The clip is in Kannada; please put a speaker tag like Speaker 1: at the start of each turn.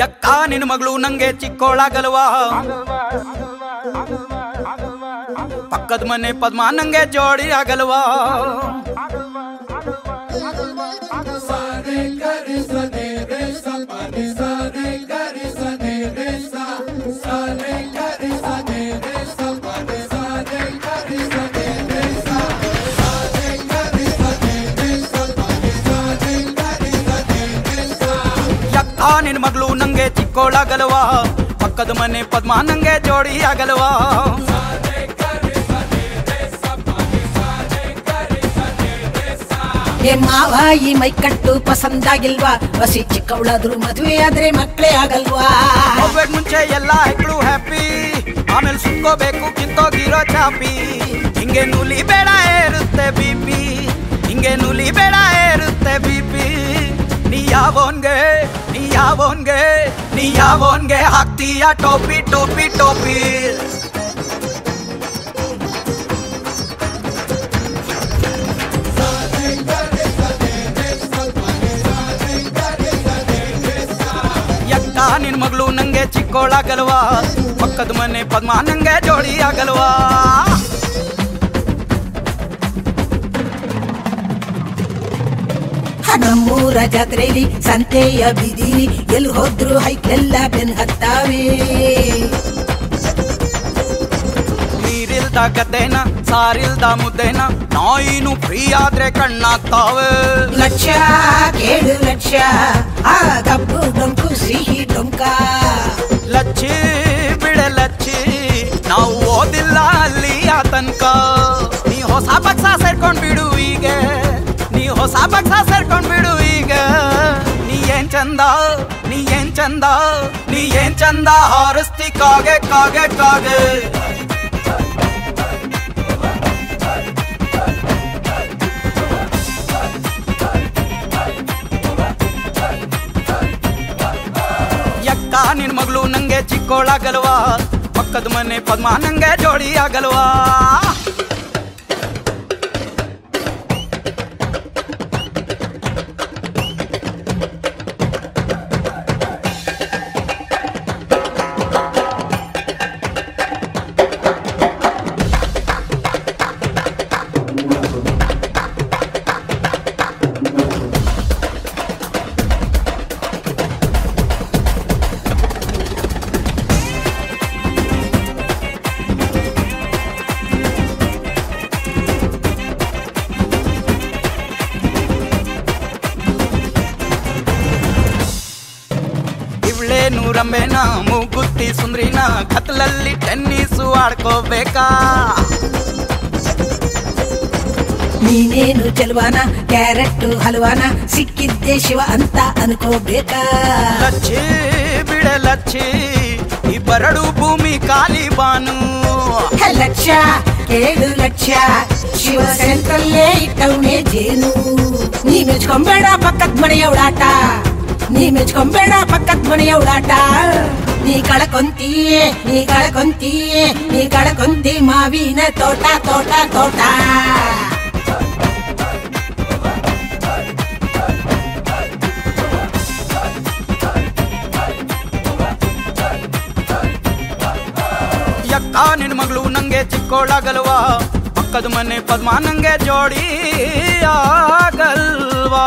Speaker 1: ಯಕ್ಕ ನಿನ್ನ ಮಗಳು ನಂಗೆ ಚಿಕ್ಕೋಳಾಗಲ್ವಾ, ಪಕ್ಕದ ಮನೆ ಪದ್ಮ ನಂಗೆ ಜೋಡಿ ಆಗಲ್ವಾ. ಯಕ್ಕ ನಿನ್ನ ಮಗಳು ನಂಗೆ ಚಿಕ್ಕೋಳಾಗಲ್ವಾ, ಪಕ್ಕದ ಮನೆ ಪದ್ಮ ನಂಗೆ ಜೋಡಿ ಆಗಲ್ವಾ.
Speaker 2: ಮಾವ ಈ ಮೈಕಟ್ಟು ಪಸಂದಾಗಿಲ್ವಾ, ಬಸಿ ಚಿಕ್ಕವಳಾದ್ರು ಮದುವೆ ಆದ್ರೆ ಮಕ್ಕಳೇ ಆಗಲ್ವಾ.
Speaker 1: ಮದುವೆಗೆ ಮುಂಚೆ ಎಲ್ಲ ಹೆಕ್ಳು ಹ್ಯಾಪಿ, ಆಮೇಲೆ ಸುತ್ಕೋಬೇಕು ಕಿತ್ತೋಗಿರೋ ಚಾಪಿ. ಹಿಂಗೆ ನೂಲಿ ಬೇಡ ಇರುತ್ತೆ ಬಿಪಿ, ಹಿಂಗೆ ನೂಲಿ ಬೇಡ ಇರುತ್ತೆ ಬಿಪಿ. ನೀ ಯಾವೋನ್ಗೆ ನೀ ಯಾವೋನ್ಗೆ ನೀ ಯಾವೋನ್ಗೆ ಹಾಕ್ತೀಯ ಟೋಪಿ ಟೋಪಿ ಟೋಪಿ. ನಿನ್ ಮಗಳು ನಂಗೆ ಚಿಕ್ಕೋಳಾಗಲ್ವಾ, ಪಕ್ಕದ ಮನೆ ಪದ್ಮ ನಂಗೆ ಜೋಡಿ ಆಗಲ್ವಾ.
Speaker 2: ನಮ್ಮೂರ ಜಾತ್ರೆಲಿ ಸಂತೆಯ ಬೀದಿಲಿ ಎಲ್ಲಿ ಹೋದ್ರು ಹೈಕೆಲ್ಲ ಬೆನ್ ಹತ್ತಾವೆ.
Speaker 1: ನೀರಿಲ್ದ ಗದ್ದೆನ ಸಾರಿಲ್ದ ಮುದ್ದೆನ ನಾಯಿನು ಫ್ರೀ ಆದ್ರೆ ಕಣ್ಣಾಗ್ತಾವೆ.
Speaker 2: ಲಕ್ಷ ಕೇಳು ಲಕ್ಷ ಆ ಕಬ್ಬು ಡೊಂಕು ಸಿಹಿ ಡೊಂಕ.
Speaker 1: ಲಚ್ಚಿ ಬಿಡೆ ಲಚ್ಚಿ ನಾವು ಓದಿಲ್ಲ ಅಲ್ಲಿ ಆ ತನಕ. ನೀ ಹೊಸ ಪಕ್ಷ ಸೇರ್ಕೊಂಡ್ ಬಿಡು ಈಗ, ನೀ ಹೊಸ ಪಕ್ಷ ಸೇರ್ಕೊಂಡ್ ಬಿಡು ಈಗ. ನೀ ಏನ್ ಚಂದ ನೀ ಏನ್ ಚಂದ ನೀ ಏನ್ ಚಂದ ಹಾರಿಸ್ತಿ ಕಾಗೆ ಕಾಗೆ ಕಾಗೆ. ಯಕ್ಕ ನಿನ್ ಮಗಳು ನಂಗೆ ಚಿಕ್ಕೋಳಾಗಲ್ವಾ, ಪಕ್ಕದ ಮನೆ ಪದ್ಮ ನಂಗೆ ಜೋಡಿ ಆಗಲ್ವಾ. ನೂರಂಬೆನ ಮೂಗುತ್ತಿ ಸುಂದ್ರಿನ ಕತ್ಲಲ್ಲಿ ಟೆನ್ನಿಸು ಆಡ್ಕೋಬೇಕಾ.
Speaker 2: ನೀನೇನು ಚೆಲುವಾನ ಕ್ಯಾರೆಟ್ ಹಲ್ವಾನ ಸಿಕ್ಕಿದ್ದೆ ಶಿವ ಅಂತ ಅನ್ಕೋಬೇಕಾ.
Speaker 1: ಲಚ್ಚಿ ಬಿಡೆ ಲಚ್ಚಿ ಈ ಬರಡು ಭೂಮಿ ಖಾಲಿ ಬಾನು.
Speaker 2: ಲಕ್ಷ ಕೇಳು ಲಕ್ಷ ಶಿವ ಸೆಂಟ್ರಲ್ಲೇ ಇಟ್ಟವನೇ ಜೇನು. ನೀ ಮೆಚ್ಕೊಂಬೇಡ ಪಕ್ಕದ ಮನೆಯ ಉಡಾಟ, ನೀ ಮೆಚ್ಕೊಂಬೇಡ ಪಕ್ಕದ ಮನೆಯ ಉಡಾಟ. ನೀ ಕಳ್ಕೊಂತೀಯೇ ನೀ ಕಳ್ಕೊಂತೀಯೇ ನೀ ಕಳ್ಕೊಂತಿ ಮಾವಿನ ತೋಟ ತೋಟ ತೋಟ.
Speaker 1: ಯಕ್ಕ ನಿನ್ ಮಗಳು ನಂಗೆ ಚಿಕ್ಕೋಳಾಗಲ್ವಾ, ಪಕ್ಕದ ಮನೆ ಪದ್ಮ ನಂಗೆ ಜೋಡಿ ಆಗಲ್ವಾ.